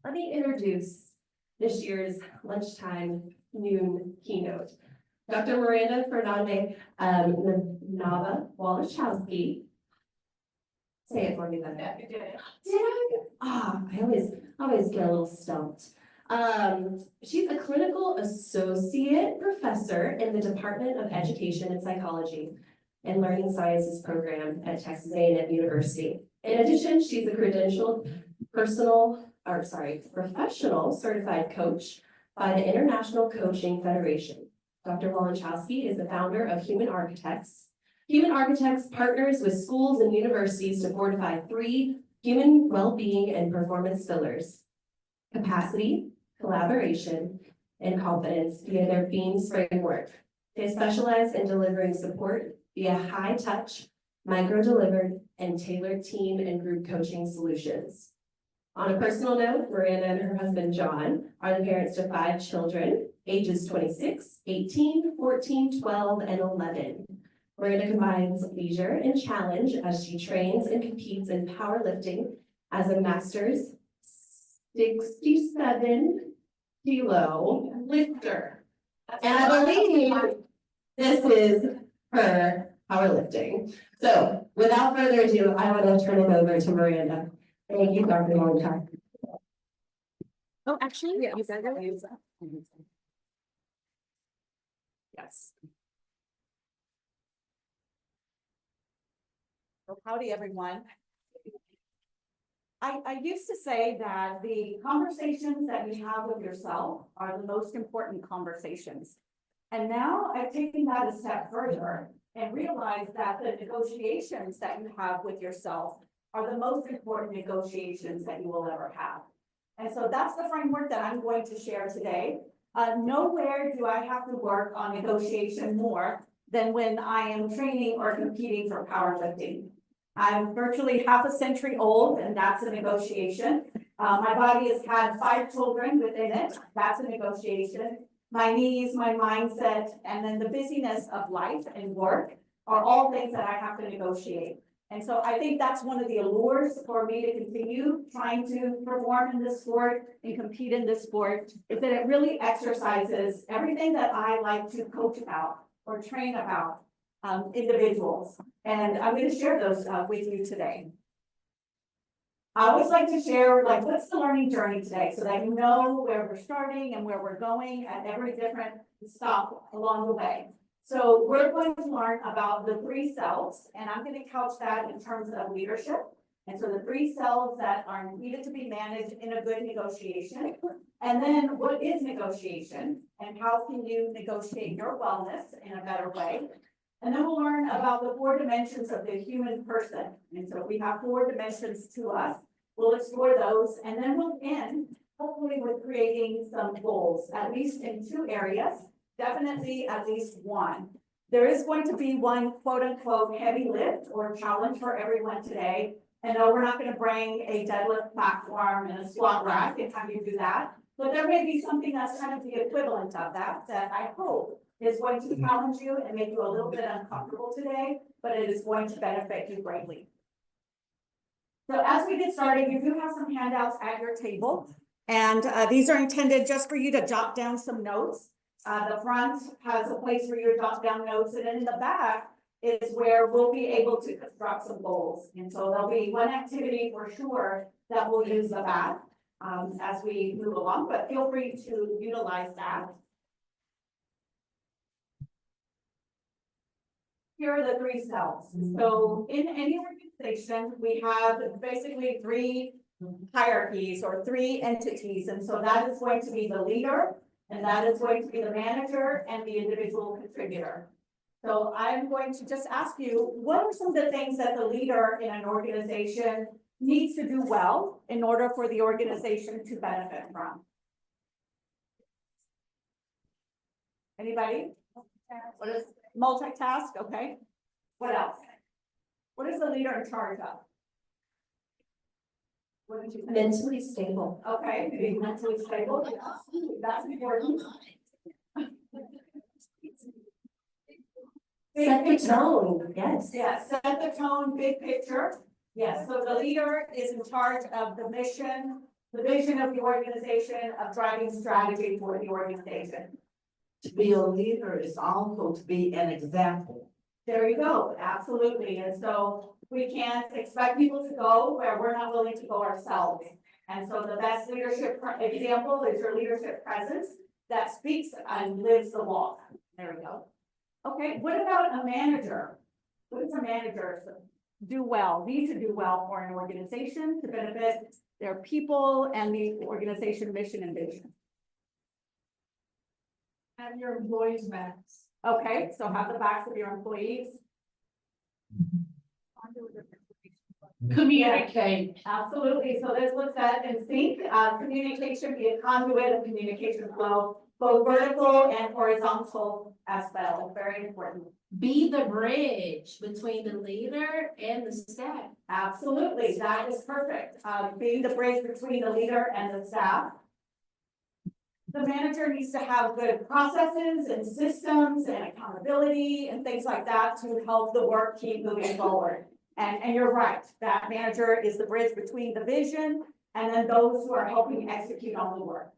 Let me introduce this year's lunchtime noon keynote. Dr. Miranda Nava-Walichowski. Say it for me then. Yeah, you did it. Did I? I always get a little stumped. She's a clinical associate professor in the Department of Education and Psychology and Learning Sciences program at Texas A&M University. In addition, she's a credentialed professional certified coach by the International Coaching Federation. Dr. Walichowski is the founder of Human Architects. Human Architects partners with schools and universities to fortify 3 human well-being and performance pillars: capacity, collaboration, and confidence via their Beams framework. They specialize in delivering support via high-touch, micro-delivered, and tailored team and group coaching solutions. On a personal note, Miranda and her husband, John, are the parents to 5 children, ages 26, 18, 14, 12, and 11. Miranda combines leisure and challenge as she trains and competes in powerlifting as a master's 67-kilo lifter. And I believe this is her powerlifting. So without further ado, I want to turn it over to Miranda. Thank you, Dr. Walichowski. Oh, actually, Yes. you better use that. Yes. Well, howdy, everyone. I used to say that the conversations that you have with yourself are the most important conversations. And now I've taken that a step further and realized that the negotiations that you have with yourself are the most important negotiations that you will ever have. And so that's the framework that I'm going to share today. Nowhere do I have to work on negotiation more than when I am training or competing for powerlifting. I'm virtually half a century old, and that's a negotiation. My body has had 5 children within it. That's a negotiation. My knees, my mindset, and then the busyness of life and work are all things that I have to negotiate. And so I think that's one of the allures for me to continue trying to perform in this sport and compete in this sport, is that it really exercises everything that I like to coach about or train about individuals. And I'm going to share those with you today. I always like to share, like, what's the learning journey today, so that you know where we're starting and where we're going at every different stop along the way. So we're going to learn about the 3 selves, and I'm going to couch that in terms of leadership. And so the 3 selves that are needed to be managed in a good negotiation. And then what is negotiation, and how can you negotiate your wellness in a better way? And then we'll learn about the 4 dimensions of the human person. And so we have 4 dimensions to us. We'll explore those, and then we'll end hopefully with creating some goals, at least in 2 areas, definitely at least 1. There is going to be one quote unquote heavy lift or challenge for everyone today. And no, we're not going to bring a deadlift platform and a squat rack and have you do that. But there may be something that's kind of the equivalent of that, that I hope is going to challenge you and make you a little bit uncomfortable today, but it is going to benefit you greatly. So as we get started, you do have some handouts at your table, and these are intended just for you to jot down some notes. The front has a place for you to jot down notes, and then in the back is where we'll be able to construct some goals. And so there'll be one activity for sure that we'll use the back as we move along, but feel free to utilize that. Here are the 3 selves. So in any organization, we have basically 3 hierarchies or 3 entities. And so that is going to be the leader, and that is going to be the manager and the individual contributor. So I'm going to just ask you, what are some of the things that the leader in an organization needs to do well in order for the organization to benefit from? Anybody? What is multitask? Okay. What else? What is the leader in charge of? What did you say? Mentally stable. Okay, being mentally stable. That's important. Set the tone. Yes. Yes, set the tone, big picture. Yes, so the leader is in charge of the mission, the vision of the organization, of driving strategy for the organization. To be a leader is also to be an example. There you go, absolutely. And so we can't expect people to go where we're not willing to go ourselves. And so the best leadership example is your leadership presence that speaks and lives the walk. There we go. Okay, what about a manager? What does a manager do well, need to do well for an organization to benefit their people and the organization mission and vision? Have your employees' backs. Okay, so have the backs of your employees. Communicate. Absolutely. So this looks at in sync, communication, be a conduit of communication flow, both vertical and horizontal as well. Very important. Be the bridge between the leader and the staff. Absolutely. That is perfect. Being the bridge between the leader and the staff. The manager needs to have good processes and systems and accountability and things like that to help the work keep moving forward. And you're right, that manager is the bridge between the vision and then those who are helping execute on the work.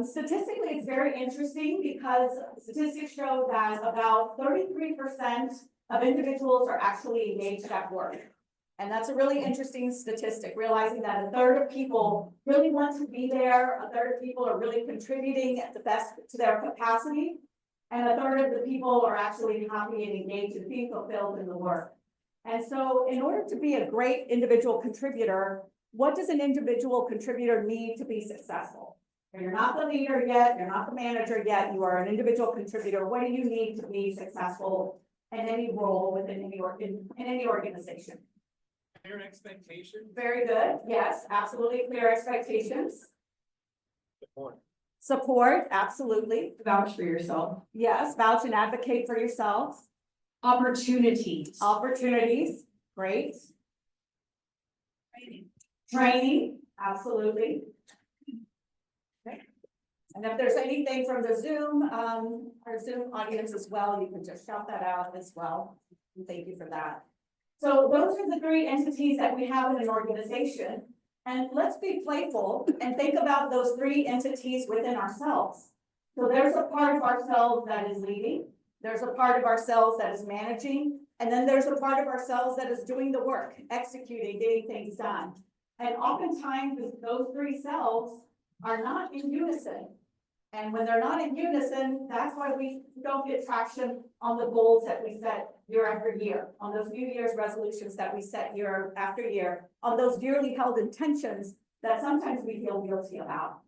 Statistically, it's very interesting because statistics show that about 33% of individuals are actually engaged at work. And that's a really interesting statistic, realizing that a third of people really want to be there, a third of people are really contributing at the best to their capacity, and a third of the people are actually happy and engaged and being fulfilled in the work. And so in order to be a great individual contributor, what does an individual contributor need to be successful? You're not the leader yet, you're not the manager yet, you are an individual contributor. What do you need to be successful in any role within any organization? Clear expectations. Very good. Yes, absolutely. Clear expectations. Support. Support, absolutely. Vouch for yourself. Yes, vouch and advocate for yourself. Opportunities. Opportunities, great. Training, absolutely. Okay. And if there's anything from the Zoom, our Zoom audience as well, you can just shout that out as well. And thank you for that. So those are the three entities that we have in an organization. And let's be playful and think about those three entities within ourselves. So there's a part of ourselves that is leading, there's a part of ourselves that is managing, and then there's a part of ourselves that is doing the work, executing, getting things done. And oftentimes those three selves are not in unison. And when they're not in unison, that's why we don't get traction on the goals that we set year after year, on those New Year's resolutions that we set year after year, on those dearly held intentions that sometimes we feel guilty about.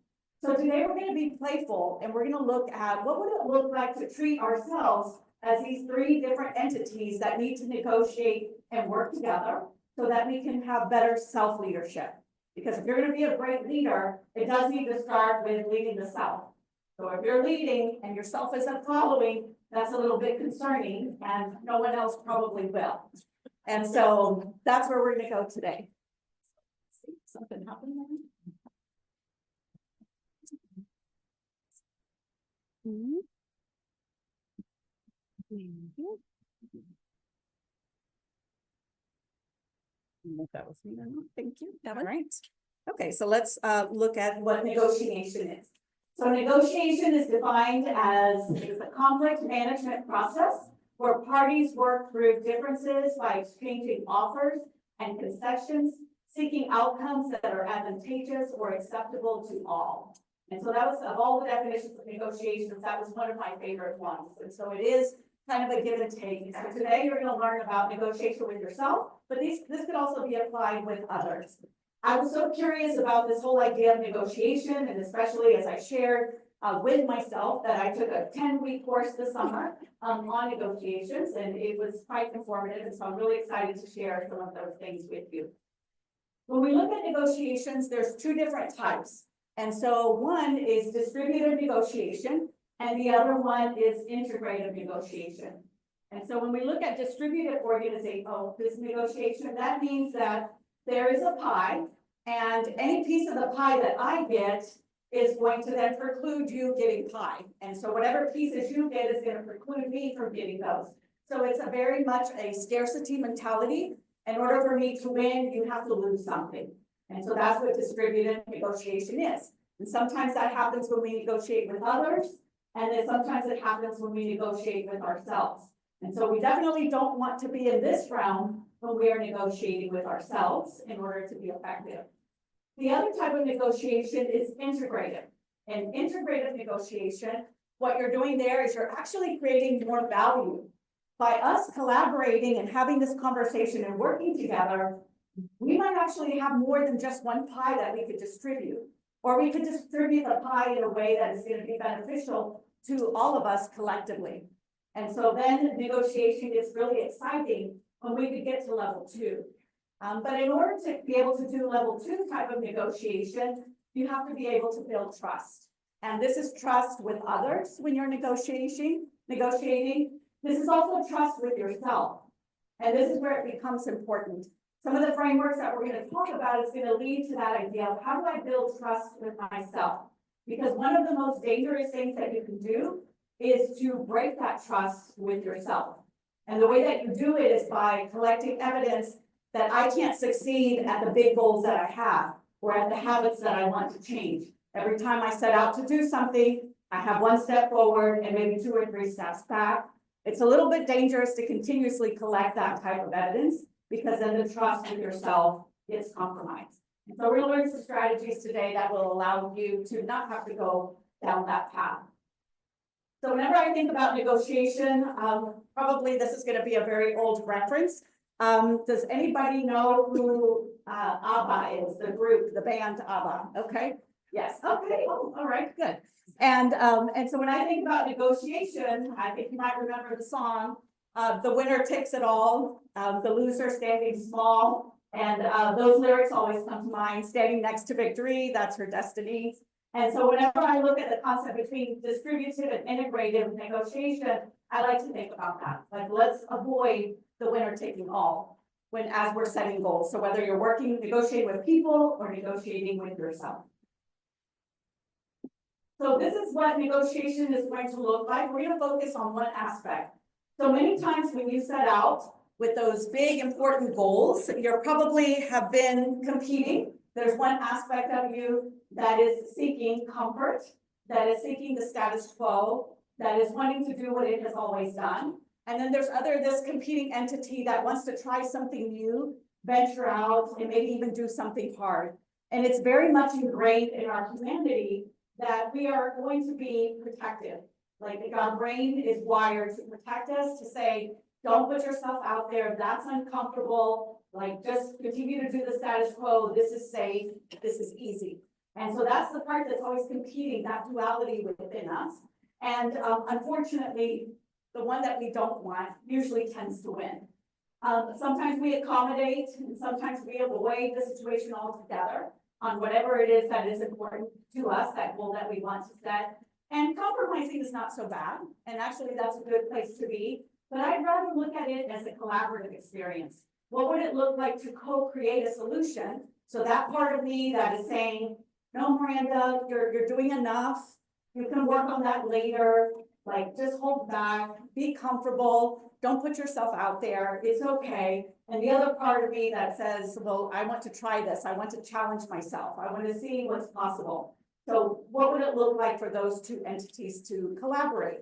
So today we're going to be playful and we're going to look at what would it look like to treat ourselves as these three different entities that need to negotiate and work together so that we can have better self-leadership. Because if you're going to be a great leader, it does need to start with leading the self. So if you're leading and yourself isn't following, that's a little bit concerning and no one else probably will. And so that's where we're going to go today. Something happened there? I don't know if that was me or not. Thank you. All right. Okay, so let's look at what negotiation is. So negotiation is defined as a conflict management process where parties work through differences by exchanging offers and concessions, seeking outcomes that are advantageous or acceptable to all. And so that was, of all the definitions of negotiations, that was one of my favorite ones. And so it is kind of a give and take. So today you're going to learn about negotiation with yourself, but this could also be applied with others. I was so curious about this whole idea of negotiation, and especially as I shared with myself that I took a 10-week course this summer on negotiations, and it was quite informative, and so I'm really excited to share some of those things with you. When we look at negotiations, there's two different types. And so one is distributed negotiation, and the other one is integrative negotiation. And so when we look at distributed this negotiation, that means that there is a pie, and any piece of the pie that I get is going to then preclude you getting pie. And so whatever pieces you get is going to preclude me from getting those. So it's a very much a scarcity mentality. In order for me to win, you have to lose something. And so that's what distributed negotiation is. And sometimes that happens when we negotiate with others, and then sometimes it happens when we negotiate with ourselves. And so we definitely don't want to be in this realm when we are negotiating with ourselves in order to be effective. The other type of negotiation is integrative. And integrative negotiation, what you're doing there is you're actually creating more value. By us collaborating and having this conversation and working together, we might actually have more than just one pie that we could distribute. Or we could distribute the pie in a way that is going to be beneficial to all of us collectively. And so then negotiation is really exciting when we could get to level 2. But in order to be able to do level 2 type of negotiation, you have to be able to build trust. And this is trust with others when you're negotiating. This is also trust with yourself. And this is where it becomes important. Some of the frameworks that we're going to talk about is going to lead to that idea of how do I build trust with myself? Because one of the most dangerous things that you can do is to break that trust with yourself. And the way that you do it is by collecting evidence that I can't succeed at the big goals that I have or at the habits that I want to change. Every time I set out to do something, I have one step forward and maybe 2 or 3 steps back. It's a little bit dangerous to continuously collect that type of evidence because then the trust with yourself gets compromised. And so we're going to learn some strategies today that will allow you to not have to go down that path. So whenever I think about negotiation, probably this is going to be a very old reference. Does anybody know who ABBA is, the group, the band ABBA? Okay, yes, okay, oh, all right, good. And so when I think about negotiation, I think you might remember the song, the winner takes it all, the loser standing small, and those lyrics always come to mind, standing next to victory, that's her destiny. And so whenever I look at the concept between distributive and integrative negotiation, I like to think about that. Like, let's avoid the winner taking all as we're setting goals. So whether you're negotiating with people or negotiating with yourself. So this is what negotiation is going to look like. We're going to focus on one aspect. So many times when you set out with those big important goals, you probably have been competing. There's one aspect of you that is seeking comfort, that is seeking the status quo, that is wanting to do what it has always done. And then there's this competing entity that wants to try something new, venture out, and maybe even do something hard. And it's very much ingrained in our humanity that we are going to be protective. Like our brain is wired to protect us, to say, don't put yourself out there, that's uncomfortable, like just continue to do the status quo, this is safe, this is easy. And so that's the part that's always competing, that duality within us. And unfortunately, the one that we don't want usually tends to win. Sometimes we accommodate, and sometimes we avoid the situation altogether on whatever it is that is important to us, that goal that we want to set. And compromising is not so bad, and actually that's a good place to be. But I'd rather look at it as a collaborative experience. What would it look like to co-create a solution? So that part of me that is saying, no, Miranda, you're doing enough. You can work on that later. Like, just hold back, be comfortable. Don't put yourself out there. It's okay. And the other part of me that says, well, I want to try this. I want to challenge myself. I want to see what's possible. So what would it look like for those 2 entities to collaborate?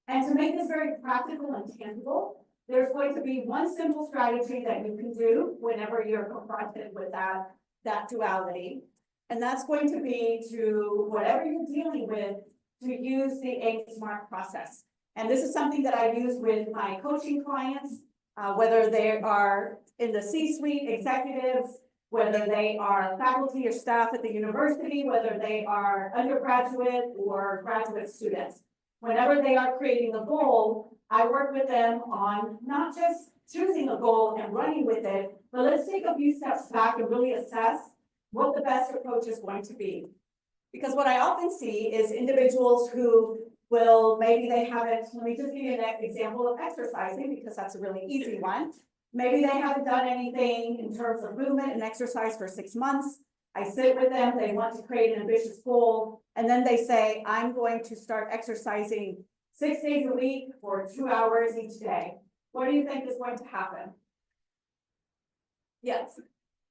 And to make this very practical and tangible, there's going to be one simple strategy that you can do whenever you're confronted with that duality. And that's going to be to, whatever you're dealing with, to use the AIM-SMART process. And this is something that I use with my coaching clients, whether they are in the C-suite executives, whether they are faculty or staff at the university, whether they are undergraduate or graduate students. Whenever they are creating a goal, I work with them on not just choosing a goal and running with it, but let's take a few steps back and really assess what the best approach is going to be. Because what I often see is individuals who will, maybe they haven't, let me just give you an example of exercising, because that's a really easy one. Maybe they haven't done anything in terms of movement and exercise for 6 months. I sit with them, they want to create an ambitious goal, and then they say, I'm going to start exercising 6 days a week for 2 hours each day. What do you think is going to happen? Yes.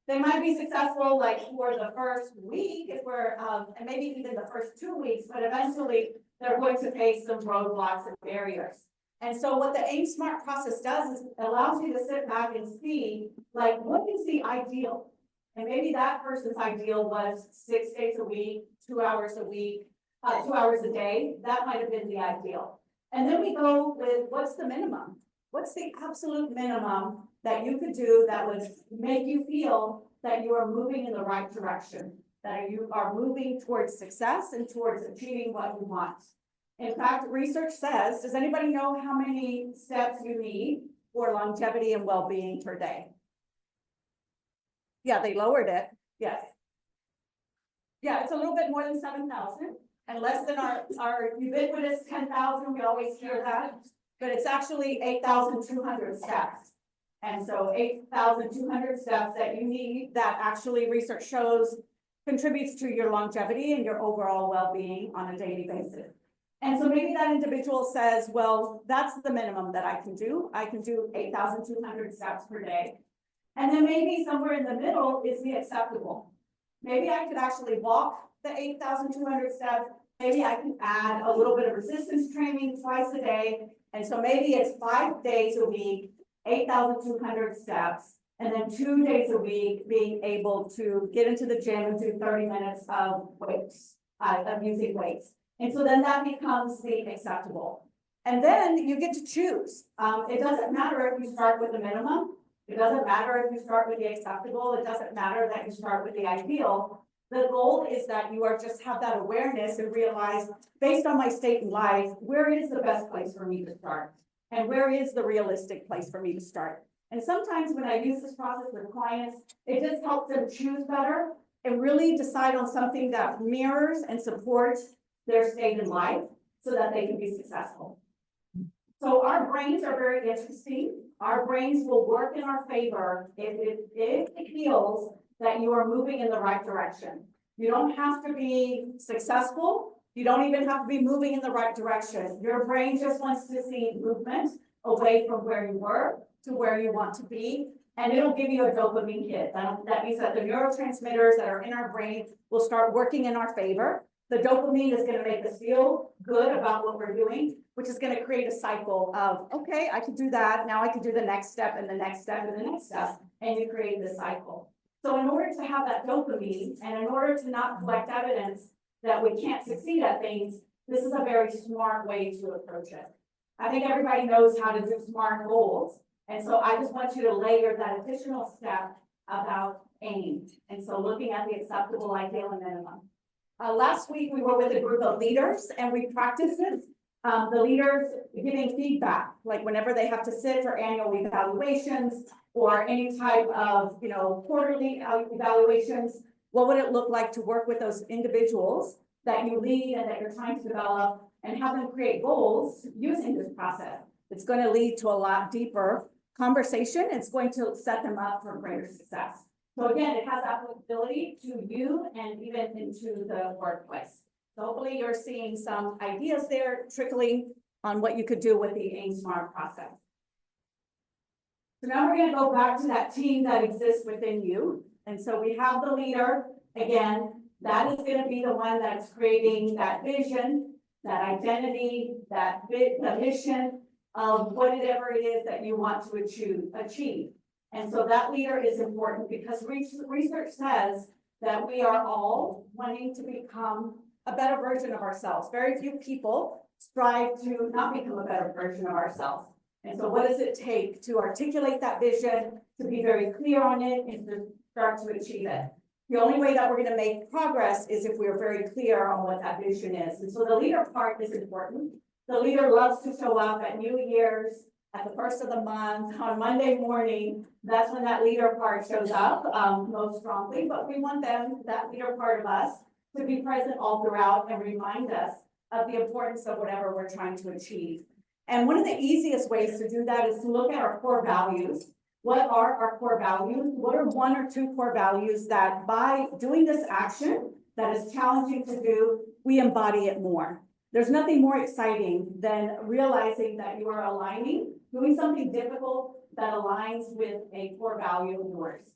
They might be successful like for the first week, if we're, and maybe even the first 2 weeks, but eventually they're going to face some roadblocks and barriers. And so what the AIM SMART process does is allows you to sit back and see, like, what is the ideal? And maybe that person's ideal was 6 days a week, 2 hours a week, 2 hours a day. That might have been the ideal. And then we go with what's the minimum? What's the absolute minimum that you could do that would make you feel that you are moving in the right direction, that you are moving towards success and towards achieving what you want? In fact, research says, does anybody know how many steps you need for longevity and well-being per day? Yeah, they lowered it. Yes. Yeah, it's a little bit more than 7,000 and less than our ubiquitous 10,000. We always hear that, but it's actually 8,200 steps. And so 8,200 steps that you need, that actually research shows contributes to your longevity and your overall well-being on a daily basis. And so maybe that individual says, well, that's the minimum that I can do. I can do 8,200 steps per day. And then maybe somewhere in the middle is the acceptable. Maybe I could actually walk the 8,200 steps. Maybe I can add a little bit of resistance training twice a day. And so maybe it's 5 days a week, 8,200 steps, and then 2 days a week being able to get into the gym and do 30 minutes of weights, of using weights. And so then that becomes the acceptable. And then you get to choose. It doesn't matter if you start with the minimum. It doesn't matter if you start with the acceptable. It doesn't matter that you start with the ideal. The goal is that you are just have that awareness and realize, based on my state in life, where is the best place for me to start? And where is the realistic place for me to start? And sometimes when I use this process with clients, it just helps them choose better and really decide on something that mirrors and supports their state in life so that they can be successful. So our brains are very interesting. Our brains will work in our favor if it feels that you are moving in the right direction. You don't have to be successful. You don't even have to be moving in the right direction. Your brain just wants to see movement away from where you were to where you want to be. And it'll give you a dopamine hit. That means that the neurotransmitters that are in our brain will start working in our favor. The dopamine is going to make us feel good about what we're doing, which is going to create a cycle of, okay, I could do that. Now I could do the next step and the next step and the next step. And you create this cycle. So in order to have that dopamine and in order to not collect evidence that we can't succeed at things, this is a very smart way to approach it. I think everybody knows how to do SMART goals. And so I just want you to layer that additional step about AIM. And so looking at the acceptable, ideal, and minimum. Last week, we were with a group of leaders and we practiced this. The leaders giving feedback, like whenever they have to sit for annual evaluations or any type of, quarterly evaluations, what would it look like to work with those individuals that you lead and that you're trying to develop and have them create goals using this process? It's going to lead to a lot deeper conversation. It's going to set them up for greater success. So again, it has applicability to you and even into the workplace. So hopefully you're seeing some ideas there trickling on what you could do with the AIM SMART process. So now we're going to go back to that team that exists within you. And so we have the leader. Again, that is going to be the one that's creating that vision, that identity, the mission of whatever it is that you want to achieve. And so that leader is important because research says that we are all wanting to become a better version of ourselves. Very few people strive to not become a better version of ourselves. And so what does it take to articulate that vision, to be very clear on it, and to start to achieve it? The only way that we're going to make progress is if we're very clear on what that vision is. And so the leader part is important. The leader loves to show up at New Year's, at the first of the month, on Monday morning. That's when that leader part shows up most strongly. But we want them, that leader part of us, to be present all throughout and remind us of the importance of whatever we're trying to achieve. And one of the easiest ways to do that is to look at our core values. What are our core values? What are 1 or 2 core values that by doing this action that is challenging to do, we embody it more? There's nothing more exciting than realizing that you are aligning, doing something difficult that aligns with a core value of yours.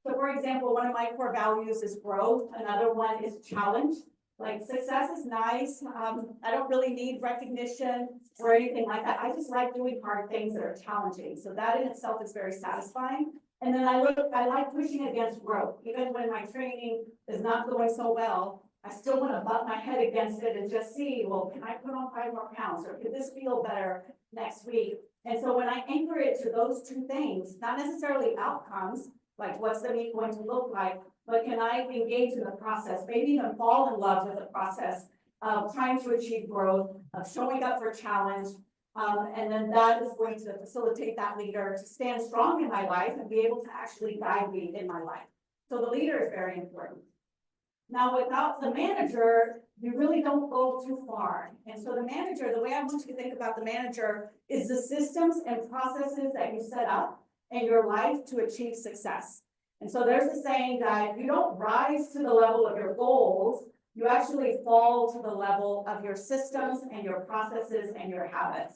So for example, one of my core values is growth. Another one is challenge. Like success is nice. I don't really need recognition or anything like that. I just like doing hard things that are challenging. So that in itself is very satisfying. And then I like pushing against growth. Even when my training is not going so well, I still want to butt my head against it and just see, well, can I put on 5 more pounds, or could this feel better next week? And so when I anchor it to those two things, not necessarily outcomes, like what's the meet going to look like, but can I engage in the process, maybe even fall in love with the process of trying to achieve growth, of showing up for challenge. And then that is going to facilitate that leader to stand strong in my life and be able to actually guide me in my life. So the leader is very important. Now, without the manager, you really don't go too far. And so the manager, the way I want you to think about the manager is the systems and processes that you set up in your life to achieve success. And so there's a saying that you don't rise to the level of your goals, you actually fall to the level of your systems and your processes and your habits.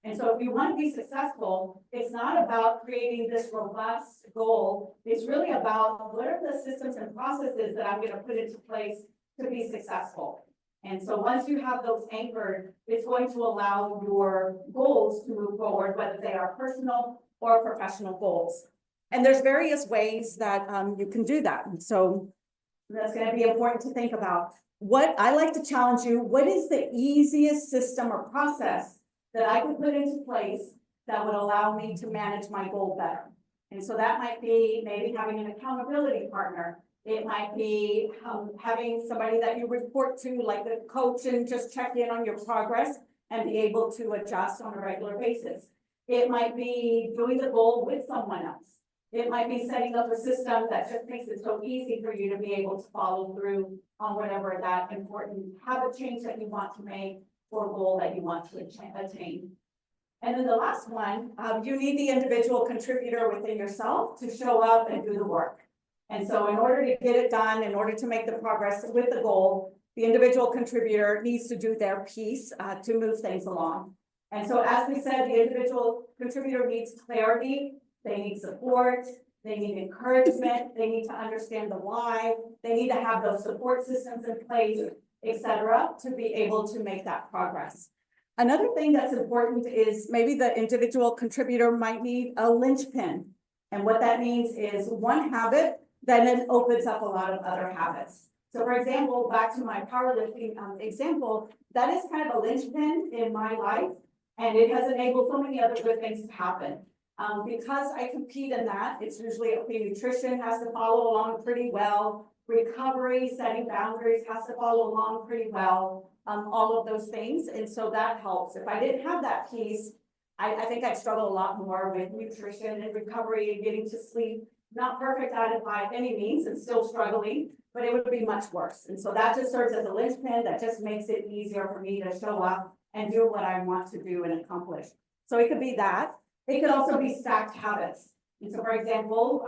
And so if you want to be successful, it's not about creating this robust goal. It's really about what are the systems and processes that I'm going to put into place to be successful. And so once you have those anchored, it's going to allow your goals to move forward, whether they are personal or professional goals. And there's various ways that you can do that. And so that's going to be important to think about. What I like to challenge you, what is the easiest system or process that I could put into place that would allow me to manage my goal better? And so that might be maybe having an accountability partner. It might be having somebody that you report to, like a coach, and just check in on your progress and be able to adjust on a regular basis. It might be doing the goal with someone else. It might be setting up a system that just makes it so easy for you to be able to follow through on whatever that important habit change that you want to make or goal that you want to attain. And then the last one, you need the individual contributor within yourself to show up and do the work. And so in order to get it done, in order to make the progress with the goal, the individual contributor needs to do their piece to move things along. And so as we said, the individual contributor needs clarity, they need support, they need encouragement, they need to understand the why, they need to have those support systems in place, etc., to be able to make that progress. Another thing that's important is maybe the individual contributor might need a linchpin. And what that means is one habit that then opens up a lot of other habits. So for example, back to my powerlifting example, that is kind of a linchpin in my life, and it has enabled so many other good things to happen. Because I compete in that, it's usually okay, nutrition has to follow along pretty well, recovery, setting boundaries has to follow along pretty well, all of those things, and so that helps. If I didn't have that piece, I think I'd struggle a lot more with nutrition and recovery and getting to sleep. Not perfect at it by any means, and still struggling, but it would be much worse. And so that just serves as a linchpin that just makes it easier for me to show up and do what I want to do and accomplish. So it could be that. It could also be stacked habits. And so for example,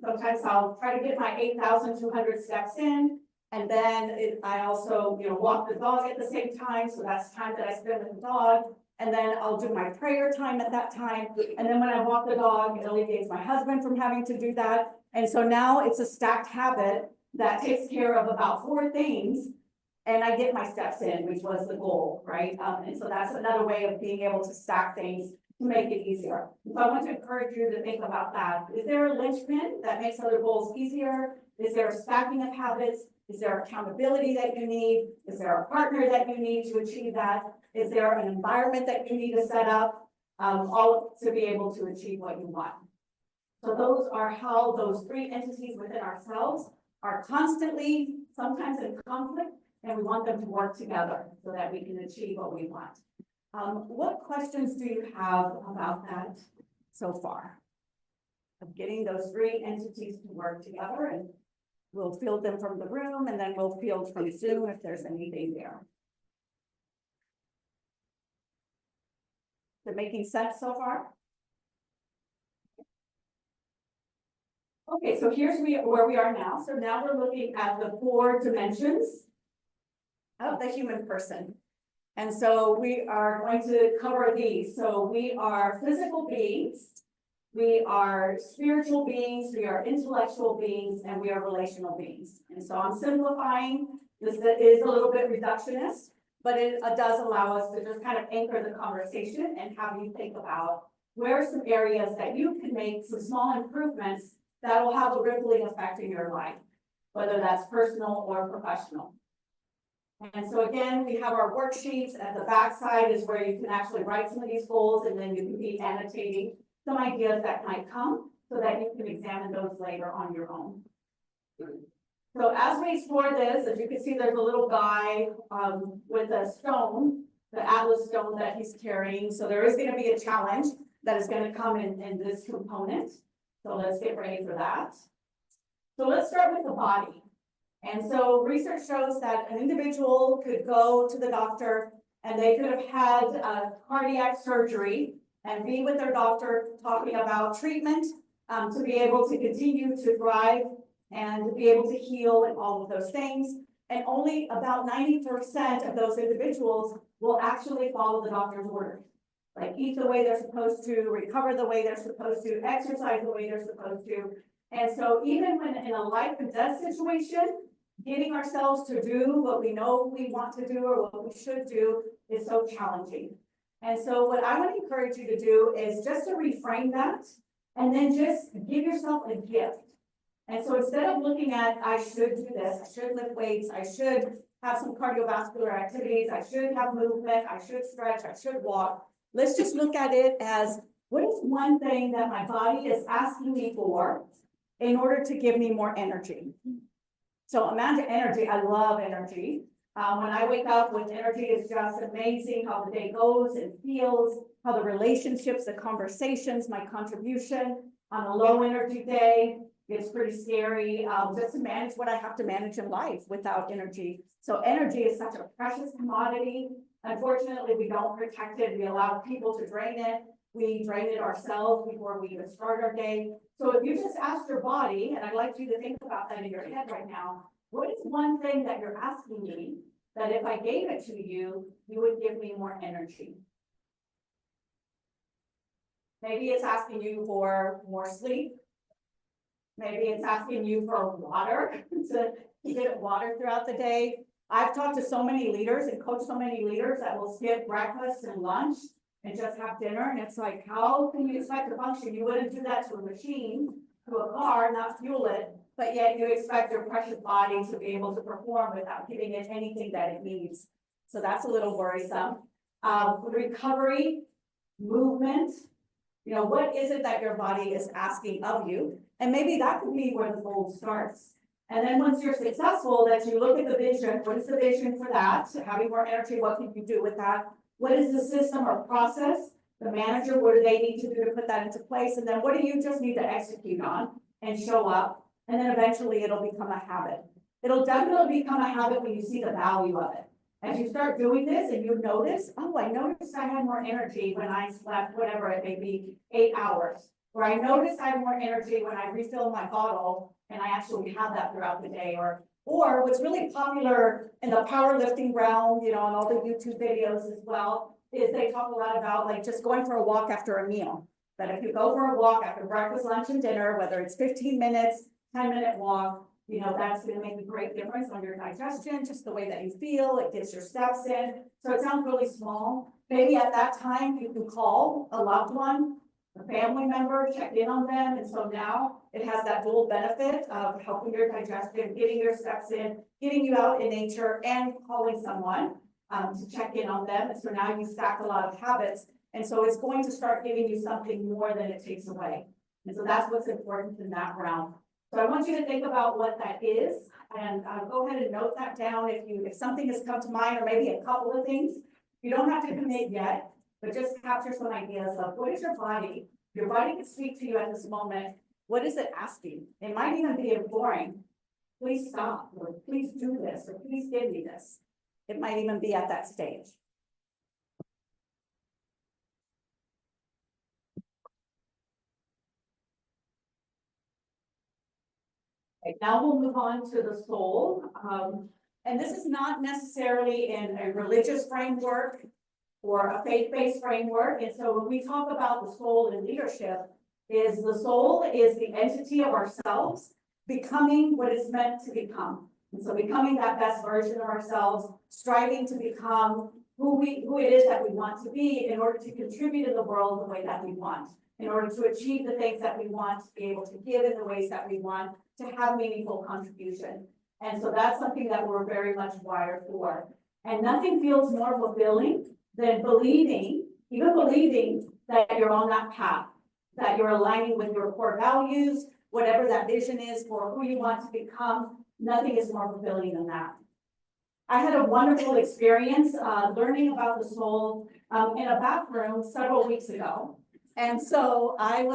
sometimes I'll try to get my 8,200 steps in, and then I also, walk the dog at the same time. So that's time that I spend with the dog. And then I'll do my prayer time at that time. And then when I walk the dog, it alleviates my husband from having to do that. And so now it's a stacked habit that takes care of about 4 things. And I get my steps in, which was the goal, right? And so that's another way of being able to stack things to make it easier. So I want to encourage you to think about that. Is there a linchpin that makes other goals easier? Is there a stacking of habits? Is there accountability that you need? Is there a partner that you need to achieve that? Is there an environment that you need to set up, all to be able to achieve what you want? So those are how those 3 entities within ourselves are constantly, sometimes in conflict, and we want them to work together so that we can achieve what we want. What questions do you have about that so far? Of getting those 3 entities to work together, and we'll field them from the room, and then we'll field from Zoom if there's anything there. Is it making sense so far? Okay, so here's where we are now. So now we're looking at the 4 dimensions of the human person. And so we are going to cover these. So we are physical beings. We are spiritual beings, we are intellectual beings, and we are relational beings. And so I'm simplifying. This is a little bit reductionist, but it does allow us to just kind of anchor the conversation and have you think about where are some areas that you can make some small improvements that will have a rippling effect in your life, whether that's personal or professional. And so again, we have our worksheets. At the back side is where you can actually write some of these goals, and then you can be annotating some ideas that might come so that you can examine those later on your own. So as we explore this, as you can see, there's a little guy with a stone, the Atlas stone that he's carrying. So there is going to be a challenge that is going to come in this component. So let's get ready for that. So let's start with the body. And so research shows that an individual could go to the doctor and they could have had a cardiac surgery and be with their doctor talking about treatment to be able to continue to thrive and to be able to heal and all of those things. And only about 90% of those individuals will actually follow the doctor's orders. Like eat the way they're supposed to, recover the way they're supposed to, exercise the way they're supposed to. And so even when in a life and death situation, getting ourselves to do what we know we want to do or what we should do is so challenging. And so what I want to encourage you to do is just to reframe that and then just give yourself a gift. And so instead of looking at, I should do this, I should lift weights, I should have some cardiovascular activities, I should have movement, I should stretch, I should walk. Let's just look at it as, what is one thing that my body is asking me for in order to give me more energy? So imagine energy, I love energy. When I wake up with energy, it's just amazing how the day goes and feels, how the relationships, the conversations, my contribution. On a low energy day, it's pretty scary just to manage what I have to manage in life without energy. So energy is such a precious commodity. Unfortunately, we don't protect it. We allow people to drain it. We drain it ourselves before we even start our day. So if you just ask your body, and I'd like you to think about that in your head right now, what is one thing that you're asking me that if I gave it to you, you would give me more energy? Maybe it's asking you for more sleep. Maybe it's asking you for water, to get water throughout the day. I've talked to so many leaders and coached so many leaders that will skip breakfast and lunch and just have dinner. And it's like, how can you expect to function? You wouldn't do that to a machine, to a car, not fuel it, but yet you expect your precious body to be able to perform without giving it anything that it needs. So that's a little worrisome. Recovery, movement, you know, what is it that your body is asking of you? And maybe that could be where the goal starts. And then once you're successful, that you look at the vision, what is the vision for that? Having more energy, what can you do with that? What is the system or process? The manager, what do they need to do to put that into place? And then what do you just need to execute on and show up? And then eventually it'll become a habit. It'll definitely become a habit when you see the value of it. As you start doing this and you notice, oh, I noticed I had more energy when I slept, whatever it may be, 8 hours. Or I noticed I had more energy when I refilled my bottle and I actually had that throughout the day. Or what's really popular in the powerlifting realm, you know, and all the YouTube videos as well, is they talk a lot about like just going for a walk after a meal. That if you go for a walk after breakfast, lunch, and dinner, whether it's 15 minutes, 10-minute walk, you know, that's going to make a great difference on your digestion, just the way that you feel, it gets your steps in. So it sounds really small. Maybe at that time you can call a loved one, a family member, check in on them. And so now it has that dual benefit of helping your digestion, getting your steps in, getting you out in nature, and calling someone to check in on them. And so now you stack a lot of habits. And so it's going to start giving you something more than it takes away. And so that's what's important in that realm. So I want you to think about what that is, and go ahead and note that down if something has come to mind, or maybe a couple of things. You don't have to commit yet, but just capture some ideas of what is your body? Your body can speak to you at this moment. What is it asking? It might even be imploring. Please stop, or please do this, or please give me this. It might even be at that stage. Okay, now we'll move on to the soul. And this is not necessarily in a religious framework or a faith-based framework. And so when we talk about the soul in leadership, is the soul is the entity of ourselves becoming what it's meant to become. And so becoming that best version of ourselves, striving to become who it is that we want to be in order to contribute in the world the way that we want, in order to achieve the things that we want, to be able to give in the ways that we want, to have meaningful contribution. And so that's something that we're very much wired for. And nothing feels more fulfilling than believing that you're on that path, that you're aligning with your core values, whatever that vision is for who you want to become. Nothing is more fulfilling than that. I had a wonderful experience learning about the soul in a bathroom several weeks ago. And so I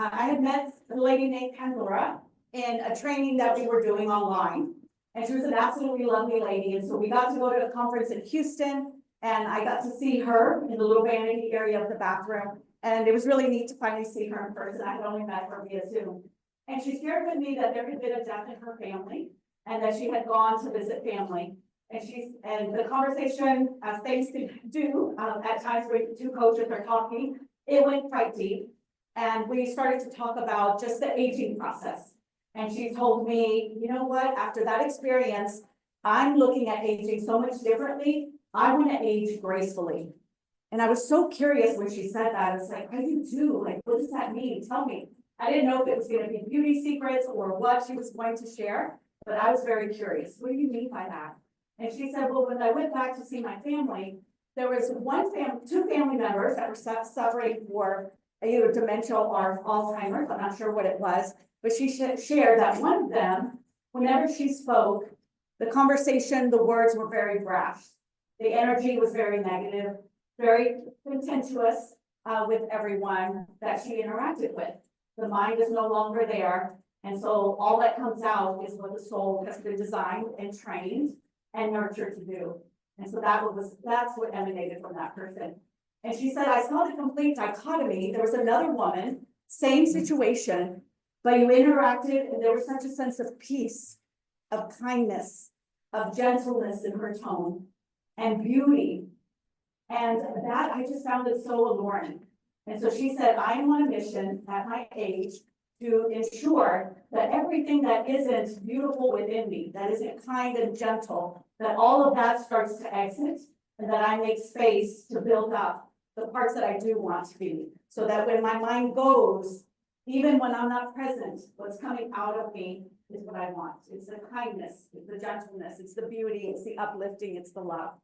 had met a lady named Pandora in a training that we were doing online. And she was an absolutely lovely lady. And so we got to go to a conference in Houston, and I got to see her in the little vanity area of the bathroom. And it was really neat to finally see her in person. I had only met her via Zoom. And she shared with me that there had been a death in her family and that she had gone to visit family. And the conversation, as things can do, at times when two coaches are talking, it went quite deep. And we started to talk about just the aging process. And she told me, you know what, after that experience, I'm looking at aging so much differently. I want to age gracefully. And I was so curious when she said that. I was like, I do too. Like, what does that mean? Tell me. I didn't know if it was going to be beauty secrets or what she was going to share, but I was very curious. What do you mean by that? And she said, well, when I went back to see my family, there was two family members that were suffering for either dementia or Alzheimer's. I'm not sure what it was, but she shared that one of them, whenever she spoke, the conversation, the words were very brash. The energy was very negative, very contentious with everyone that she interacted with. The mind is no longer there. And so all that comes out is what the soul has been designed and trained and nurtured to do. And so that's what emanated from that person. And she said, I saw the complete dichotomy. There was another woman, same situation, but you interacted and there was such a sense of peace, of kindness, of gentleness in her tone and beauty. And that I just found it so alluring. And so she said, I am on a mission at my age to ensure that everything that isn't beautiful within me, that isn't kind and gentle, that all of that starts to exit and that I make space to build up the parts that I do want to be. So that when my mind goes, even when I'm not present, what's coming out of me is what I want. It's the kindness, it's the gentleness, it's the beauty, it's the uplifting, it's the love.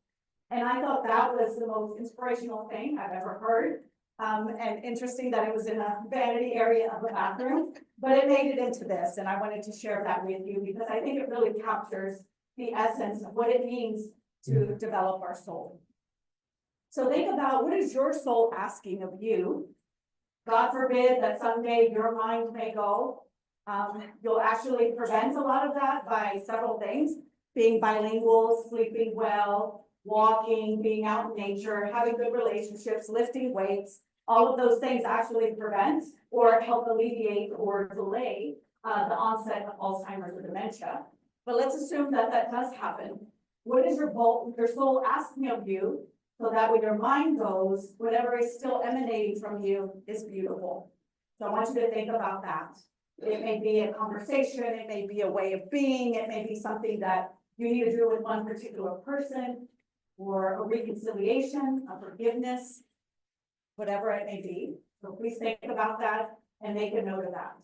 And I thought that was the most inspirational thing I've ever heard. And interesting that it was in a vanity area of the bathroom, but it made it into this. And I wanted to share that with you because I think it really captures the essence of what it means to develop our soul. So think about, what is your soul asking of you? God forbid that someday your mind may go. You'll actually prevent a lot of that by several things: being bilingual, sleeping well, walking, being out in nature, having good relationships, lifting weights. All of those things actually prevent or help alleviate or delay the onset of Alzheimer's or dementia. But let's assume that that does happen. What is your soul asking of you so that when your mind goes, whatever is still emanating from you is beautiful? So I want you to think about that. It may be a conversation, it may be a way of being, it may be something that you need to do with one particular person, or a reconciliation, a forgiveness, whatever it may be. So please think about that and make a note of that.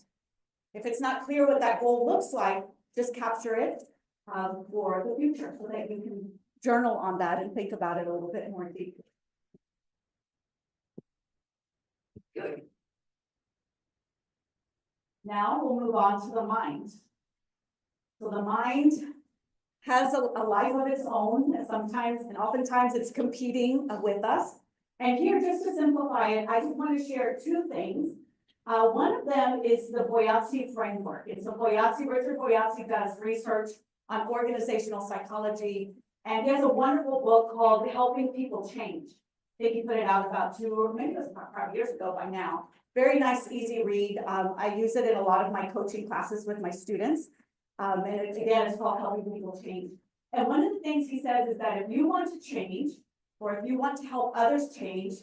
If it's not clear what that goal looks like, just capture it for the future so that you can journal on that and think about it a little bit more deeply. Good. Now we'll move on to the mind. So the mind has a life of its own, and sometimes and oftentimes it's competing with us. And here, just to simplify it, I just want to share two things. One of them is the Boyazzi framework. And so Richard Boyazzi does research on organizational psychology, and he has a wonderful book called Helping People Change. I think he put it out about 2 or maybe it was about 5 years ago by now. Very nice, easy read. I use it in a lot of my coaching classes with my students. And again, it's called Helping People Change. And one of the things he says is that if you want to change, or if you want to help others change,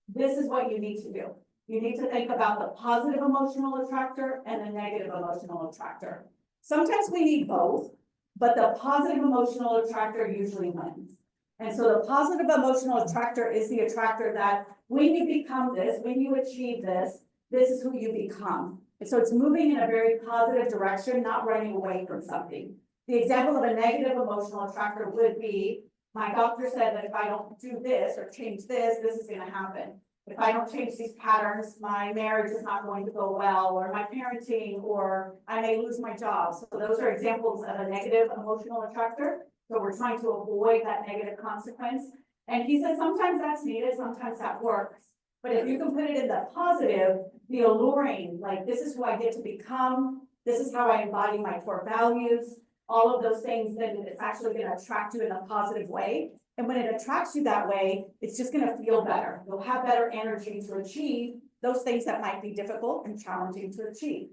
this is what you need to do. You need to think about the positive emotional attractor and the negative emotional attractor. Sometimes we need both, but the positive emotional attractor usually wins. And so the positive emotional attractor is the attractor that when you become this, when you achieve this, this is who you become. And so it's moving in a very positive direction, not running away from something. The example of a negative emotional attractor would be, my doctor said that if I don't do this or change this, this is gonna happen. If I don't change these patterns, my marriage is not going to go well, or my parenting, or I may lose my job. So those are examples of a negative emotional attractor. So we're trying to avoid that negative consequence. And he said sometimes that's needed, sometimes that works. But if you can put it in the positive, the alluring, like this is who I get to become, this is how I embody my core values, all of those things, then it's actually going to attract you in a positive way. And when it attracts you that way, it's just going to feel better. You'll have better energy to achieve those things that might be difficult and challenging to achieve.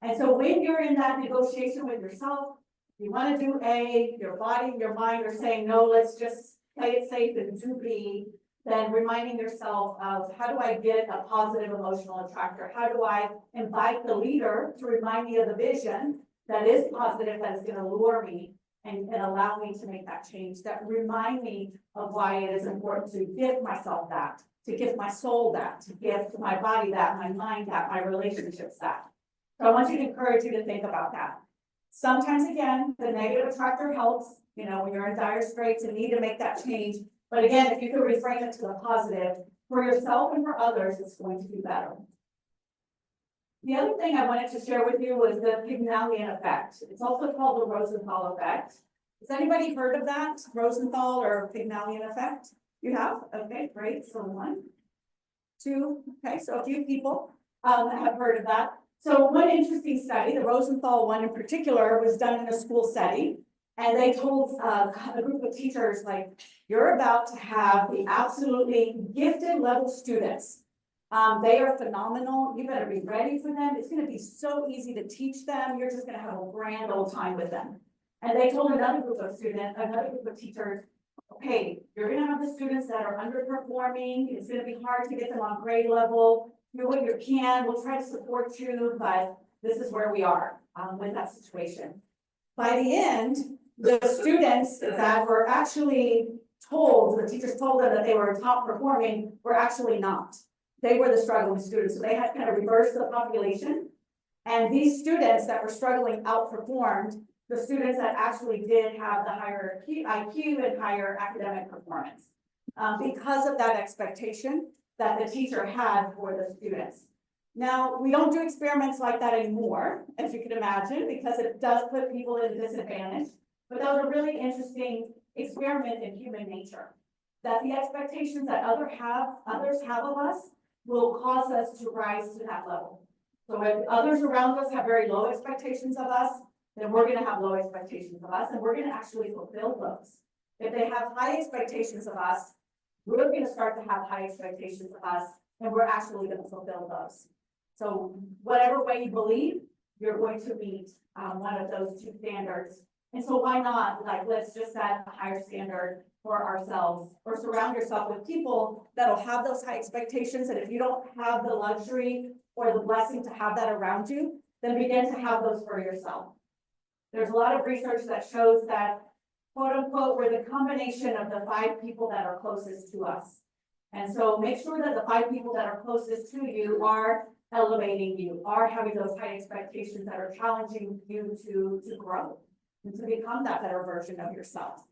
And so when you're in that negotiation with yourself, you want to do A, your body, your mind are saying, no, let's just play it safe and do B, then reminding yourself of how do I get a positive emotional attractor? How do I invite the leader to remind me of the vision that is positive, that is going to lure me and allow me to make that change, that remind me of why it is important to give myself that, to give my soul that, to give to my body that, my mind that, my relationships that. So I want you to encourage you to think about that. Sometimes again, the negative attractor helps, you know, when you're in dire straits and need to make that change. But again, if you could reframe it to the positive, for yourself and for others, it's going to be better. The other thing I wanted to share with you was the Pygmalion effect. It's also called the Rosenthal effect. Has anybody heard of that? Rosenthal or Pygmalion effect? You have? Okay, great. So 1, 2, okay, so a few people have heard of that. So one interesting study, the Rosenthal one in particular, was done in a school setting. And they told a group of teachers, like, you're about to have the absolutely gifted level students. They are phenomenal. You better be ready for them. It's going to be so easy to teach them. You're just going to have a grand old time with them. And they told another group of teachers, okay, you're going to have the students that are underperforming. It's going to be hard to get them on grade level. Do what you can. We'll try to support you, but this is where we are with that situation. By the end, the students that were actually told, the teachers told them that they were top performing, were actually not. They were the struggling students. So they had kind of reversed the population. And these students that were struggling outperformed the students that actually did have the higher IQ and higher academic performance because of that expectation that the teacher had for the students. Now, we don't do experiments like that anymore, as you can imagine, because it does put people at a disadvantage. But that was a really interesting experiment in human nature, that the expectations that others have of us will cause us to rise to that level. So if others around us have very low expectations of us, then we're going to have low expectations of us, and we're going to actually fulfill those. If they have high expectations of us, we're going to start to have high expectations of us, and we're actually going to fulfill those. So whatever way you believe, you're going to meet one of those two standards. And so why not, like, let's just set a higher standard for ourselves, or surround yourself with people that'll have those high expectations. And if you don't have the luxury or the blessing to have that around you, then begin to have those for yourself. There's a lot of research that shows that, quote unquote, we're the combination of the 5 people that are closest to us. And so make sure that the 5 people that are closest to you are elevating you, are having those high expectations that are challenging you to grow and to become that better version of yourself.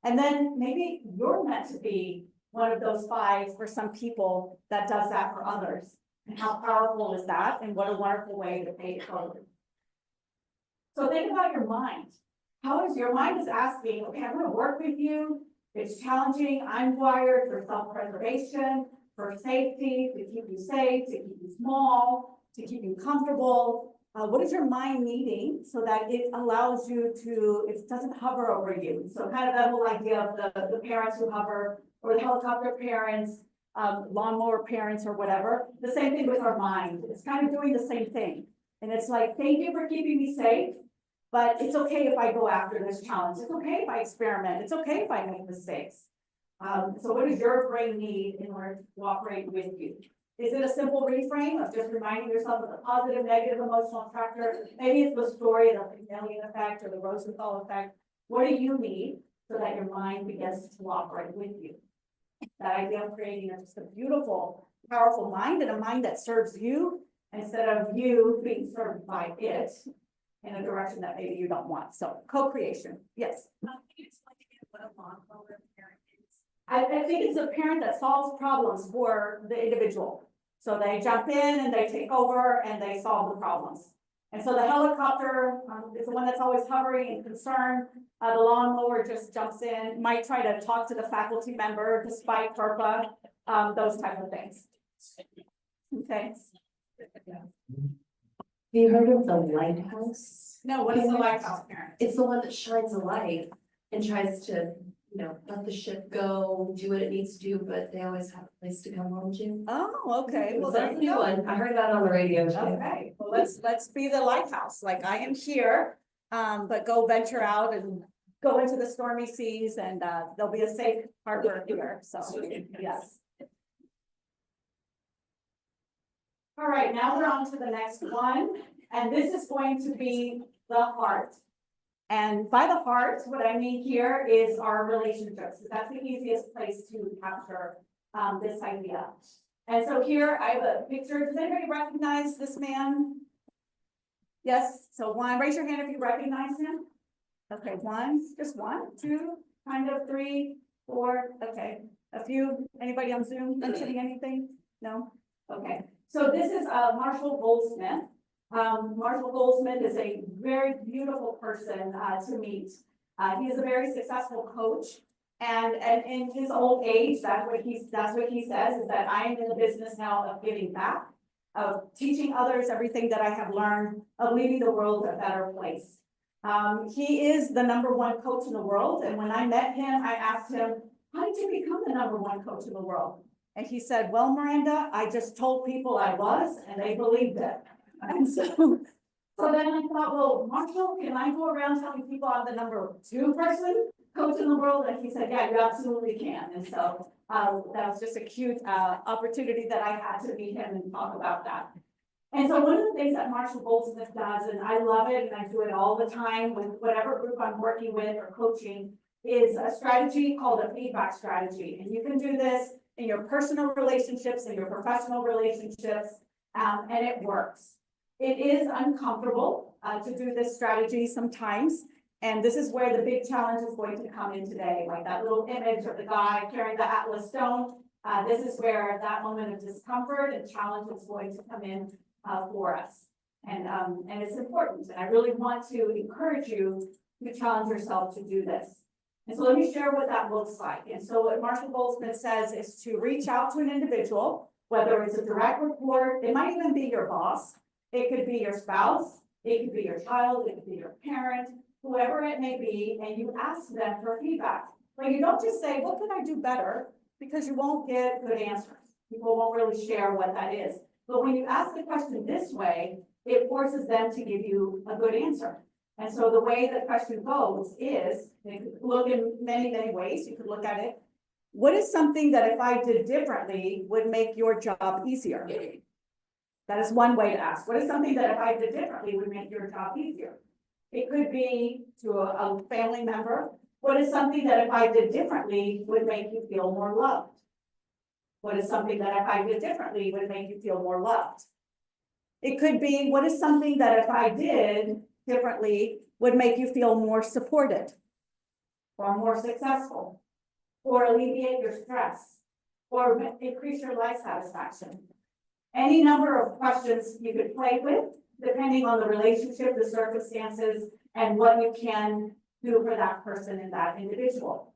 And then maybe you're meant to be one of those 5 for some people that does that for others. And how powerful is that? And what a wonderful way to pay it forward. So think about your mind. How is your mind is asking, okay, I'm going to work with you. It's challenging. I'm wired for self-preservation, for safety, to keep you safe, to keep you small, to keep you comfortable. What is your mind needing so that it allows you to, it doesn't hover over you? So kind of that whole idea of the parents who hover, or the helicopter parents, lawnmower parents, or whatever. The same thing with our mind. It's kind of doing the same thing. And it's like, thank you for keeping me safe, but it's okay if I go after this challenge. It's okay if I experiment. It's okay if I make mistakes. So what does your brain need in order to cooperate with you? Is it a simple reframe of just reminding yourself of the positive, negative emotional factor? Maybe it's the story of the Pygmalion effect or the Rosenthal effect. What do you need so that your mind begins to cooperate with you? That idea of creating just a beautiful, powerful mind, and a mind that serves you instead of you being served by it in a direction that maybe you don't want. So co-creation, yes. I think it's a parent that solves problems for the individual. So they jump in and they take over and they solve the problems. And so the helicopter is the one that's always hovering and concerned. The lawnmower just jumps in, might try to talk to the faculty member despite FERPA, those type of things. Okay. Have you heard of the lighthouse? No, what is the lighthouse parent? It's the one that shines a light and tries to, let the ship go, do what it needs to do, but they always have a place to come home to. Oh, okay. Well, So there that's a you new go. one. I heard about it on the radio too. Okay, well, let's be the lighthouse, like I am here, but go venture out and go into the stormy seas and, there'll be a safe harbor here, so, yes. All right, now we're on to the next one, and this is going to be the heart. And by the heart, what I mean here is our relationships. That's the easiest place to capture, this idea. And so here I have a picture. Does anybody recognize this man? Yes, so one, raise your hand if you recognize him. Okay, one, just one, two, kind of three, four, okay. A few, anybody on Zoom mentioning anything? No? Okay, so this is Marshall Goldsmith. Marshall Goldsmith is a very beautiful person to meet. He is a very successful coach. And in his old age, that's what he says, is that I am in the business now of giving back, of teaching others everything that I have learned, of leaving the world a better place. He is the #1 coach in the world. And when I met him, I asked him, how did you become the #1 coach in the world? And he said, well, Miranda, I just told people I was, and they believed it. And so then I thought, well, Marshall, can I go around telling people I'm the #2 person coach in the world? And he said, yeah, you absolutely can. And so that was just a cute opportunity that I had to meet him and talk about that. And so one of the things that Marshall Goldsmith does, and I love it, and I do it all the time with whatever group I'm working with or coaching, is a strategy called a feedback strategy. And you can do this in your personal relationships, in your professional relationships, and it works. It is uncomfortable to do this strategy sometimes. And this is where the big challenge is going to come in today, like that little image of the guy carrying the Atlas stone. This is where that moment of discomfort and challenge is going to come in for us. And it's important. And I really want to encourage you to challenge yourself to do this. And so let me share what that looks like. And so what Marshall Goldsmith says is to reach out to an individual, whether it's a direct report, it might even be your boss, it could be your spouse, it could be your child, it could be your parent, whoever it may be, and you ask them for feedback. But you don't just say, what could I do better? Because you won't get good answers. People won't really share what that is. But when you ask the question this way, it forces them to give you a good answer. And so the way the question goes is, you could look in many, many ways. You could look at it. What is something that if I did differently would make your job easier? That is one way to ask. What is something that if I did differently would make your job easier? It could be to a family member. What is something that if I did differently would make you feel more loved? What is something that if I did differently would make you feel more loved? It could be, what is something that if I did differently would make you feel more supported or more successful or alleviate your stress or increase your life satisfaction? Any number of questions you could play with, depending on the relationship, the circumstances, and what you can do for that person and that individual.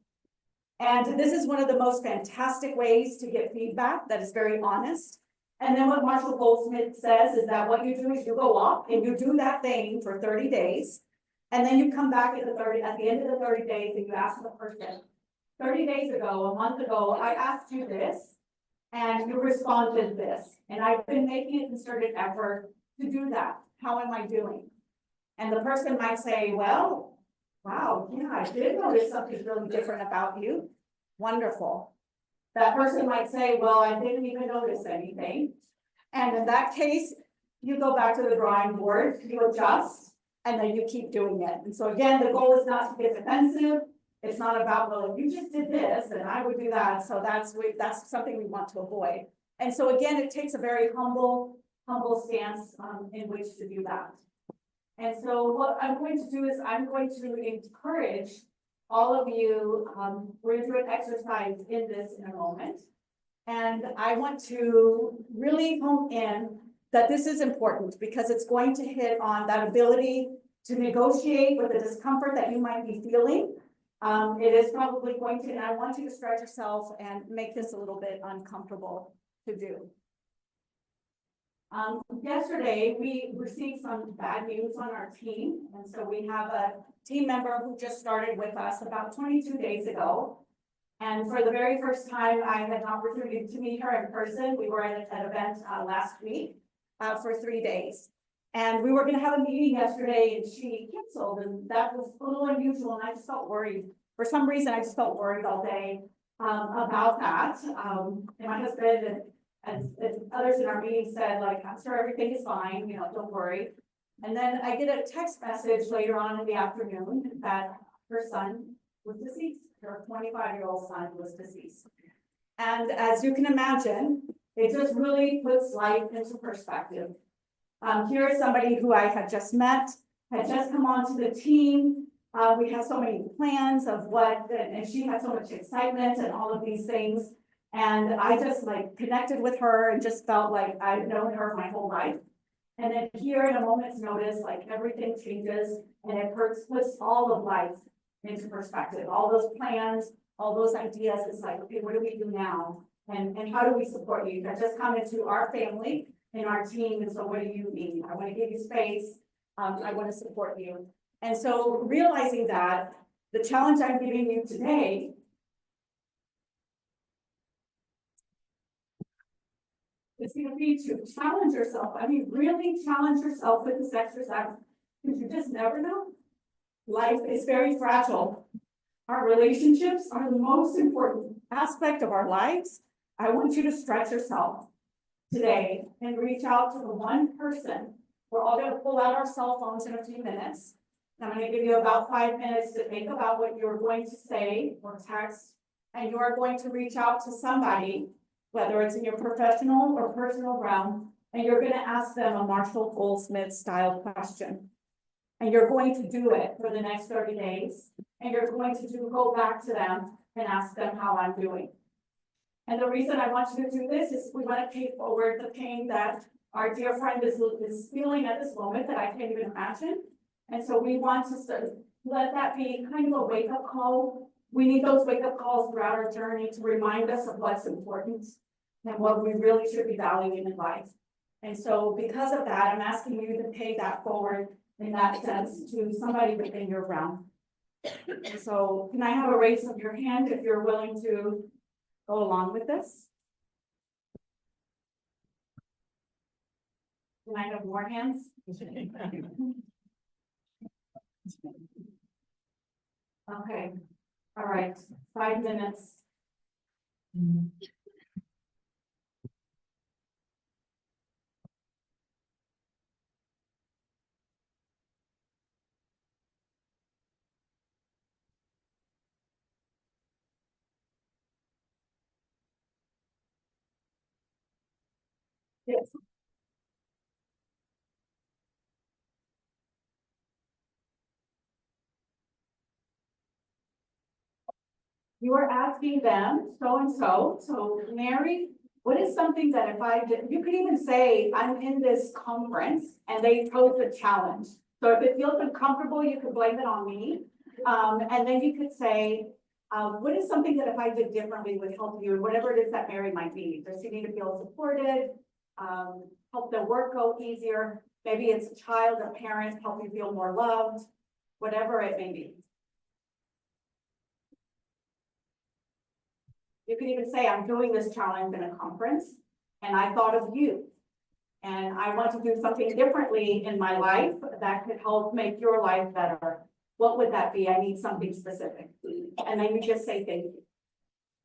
And this is one of the most fantastic ways to get feedback that is very honest. And then what Marshall Goldsmith says is that what you do is you go off and you do that thing for 30 days. And then you come back at the end of the 30 days and you ask the person, 30 days ago, a month ago, I asked you this and you responded this. And I've been making a concerted effort to do that. How am I doing? And the person might say, well, wow, yeah, I did notice something really different about you. Wonderful. That person might say, well, I didn't even notice anything. And in that case, you go back to the drawing board, you adjust, and then you keep doing it. And so again, the goal is not to get defensive. It's not about, well, if you just did this, then I would do that. So that's something we want to avoid. And so again, it takes a very humble stance in which to do that. And so what I'm going to do is I'm going to encourage all of you, we're going to do an exercise in this in a moment. And I want to really hone in that this is important because it's going to hit on that ability to negotiate with the discomfort that you might be feeling. It is probably going to, and I want you to stretch yourself and make this a little bit uncomfortable to do. Yesterday, we received some bad news on our team. And so we have a team member who just started with us about 22 days ago. And for the very first time, I had an opportunity to meet her in person. We were at an event last week for 3 days. And we were going to have a meeting yesterday and she canceled, and that was a little unusual. And I just felt worried. For some reason, I just felt worried all day about that. And my husband and others in our meeting said, like, I'm sure everything is fine, don't worry. And then I get a text message later on in the afternoon that her son was deceased. Her 25-year-old son was deceased. And as you can imagine, it just really puts life into perspective. Here is somebody who I had just met, had just come onto the team. We have so many plans of what, and she had so much excitement and all of these things. And I just connected with her and just felt like I've known her my whole life. And then here in a moment's notice, everything changes and it puts all of life into perspective. All those plans, all those ideas, it's like, okay, what do we do now? And how do we support you? You've just come into our family and our team. And so what do you need? I want to give you space. I want to support you. And so realizing that the challenge I'm giving you today is going to be to challenge yourself. I mean, really challenge yourself with this exercise because you just never know. Life is very fragile. Our relationships are the most important aspect of our lives. I want you to stretch yourself today and reach out to the one person. We're all going to pull out our cell phones in a few minutes. I'm going to give you about 5 minutes to think about what you're going to say or text, and you are going to reach out to somebody, whether it's in your professional or personal realm, and you're going to ask them a Marshall Goldsmith style question. And you're going to do it for the next 30 days. And you're going to go back to them and ask them how I'm doing. And the reason I want you to do this is we want to pay forward the pain that our dear friend is feeling at this moment that I can't even imagine. And so we want to sort of let that be kind of a wake-up call. We need those wake-up calls throughout our journey to remind us of what's important and what we really should be valuing in life. And so because of that, I'm asking you to pay that forward in that sense to somebody within your realm. So can I have a raise of your hand if you're willing to go along with this? Can I have more hands? Okay, all right, 5 minutes. Yes. You are asking them, so Mary, what is something that if I did, you could even say, I'm in this conference and they pose a challenge. So if it feels uncomfortable, you could blame it on me. And then you could say, what is something that if I did differently would help you, whatever it is that Mary might be. Does she need to feel supported? Help their work go easier? Maybe it's a child, a parent, help you feel more loved, whatever it may be. You can even say, I'm doing this challenge in a conference and I thought of you. And I want to do something differently in my life that could help make your life better. What would that be? I need something specific. And then you just say thank you.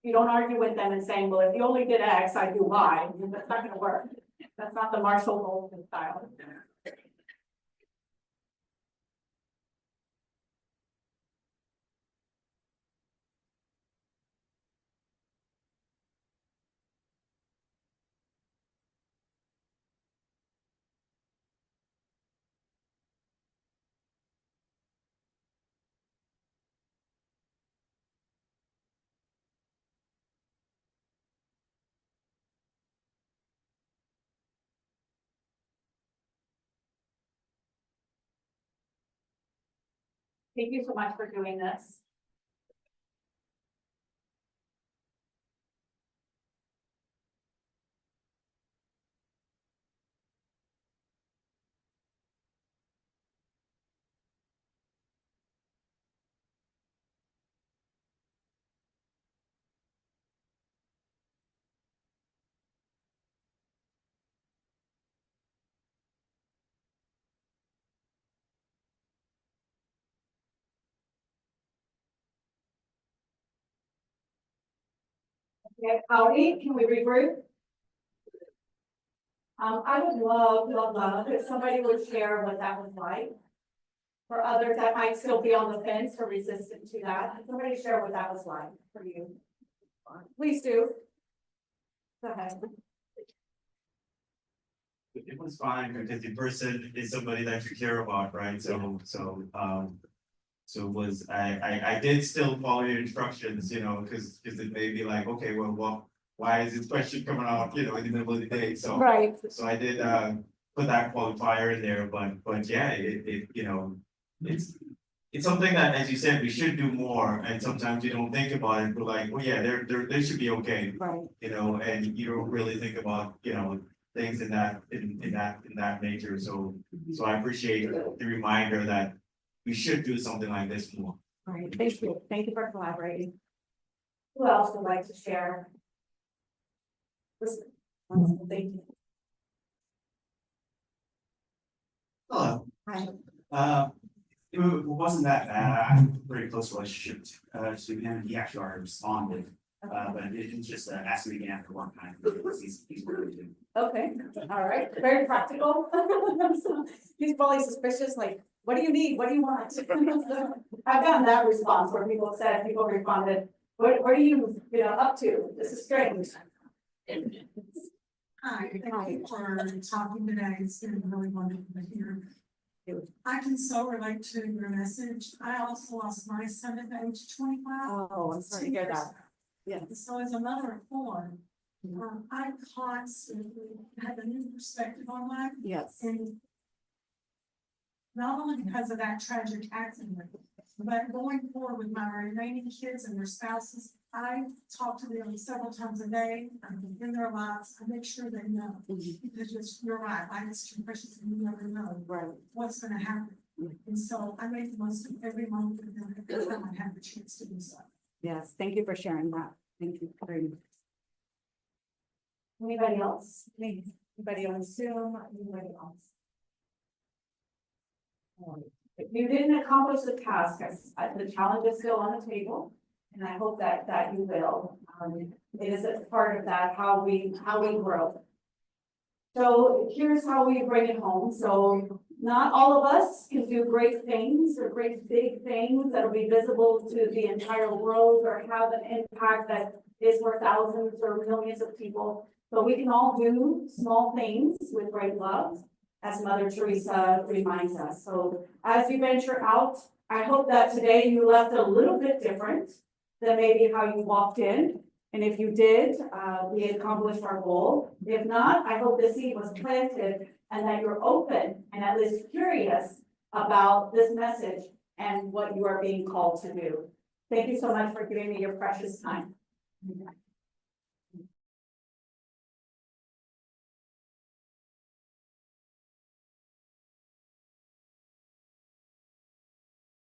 You don't argue with them and saying, well, if you only did X, I do Y. That's not gonna work. That's not the Marshall Goldman style. Thank you so much for doing this. Okay, Howdy, can we regroup? I would love if somebody would share what that was like. For others that might still be on the fence or resistant to that, can somebody share what that was like for you? Please do. Go ahead. It was fine because the person is somebody that you care about, right? So it was, I did still follow your instructions, you know, because it may be like, okay, well, why is this question coming out, you know, in the middle of the day? So, Right. so I did, put that qualifier in there, but yeah, you know, it's something that, as you said, we should do more, and sometimes you don't think about it, but like, well, yeah, they should be okay, Right. you know, and you don't really think about, you know, things in that nature, so I appreciate the reminder that we should do something like this more. Right, thank you for collaborating. Who else would like to share? Listen, thank you. Hello. Hi. It wasn't that bad. I have a pretty close relationship to him. He actually already responded. But it's just asked me again after one time. He's really good. Okay, all right, very practical. He's probably suspicious, like, what do you need? What do you want? I've gotten that response where people responded, what are you, up to? This is strange. Hi, thank you for talking today. It's been really wonderful to hear. I can so relate to your message. I also lost my son at age 25. Oh, I'm sorry to hear that. Yes. So as a mother of four, I constantly have a new perspective on life. Yes. And not only because of that tragic accident, but going forward with my remaining kids and their spouses, I talk to them several times a day. I'm in their lives. I make sure they know, because you're right. Life is too precious, and you never know what's going to happen. And so I make the most of every moment with them every time I have the chance to do so. Yes, thank you for sharing that. Thank you very much. Anybody else? Please. Anybody on Zoom? Anybody else? If you didn't accomplish the task, the challenge is still on the table, and I hope that you will. It is a part of that, how we grow. So here's how we bring it home. So not all of us can do great things or great big things that'll be visible to the entire world or have an impact that is for thousands or millions of people. But we can all do small things with great love, as Mother Teresa reminds us. So as you venture out, I hope that today you left a little bit different than maybe how you walked in. And if you did, we accomplished our goal. If not, I hope the seed was planted and that you're open and at least curious about this message and what you are being called to do. Thank you so much for giving me your precious time.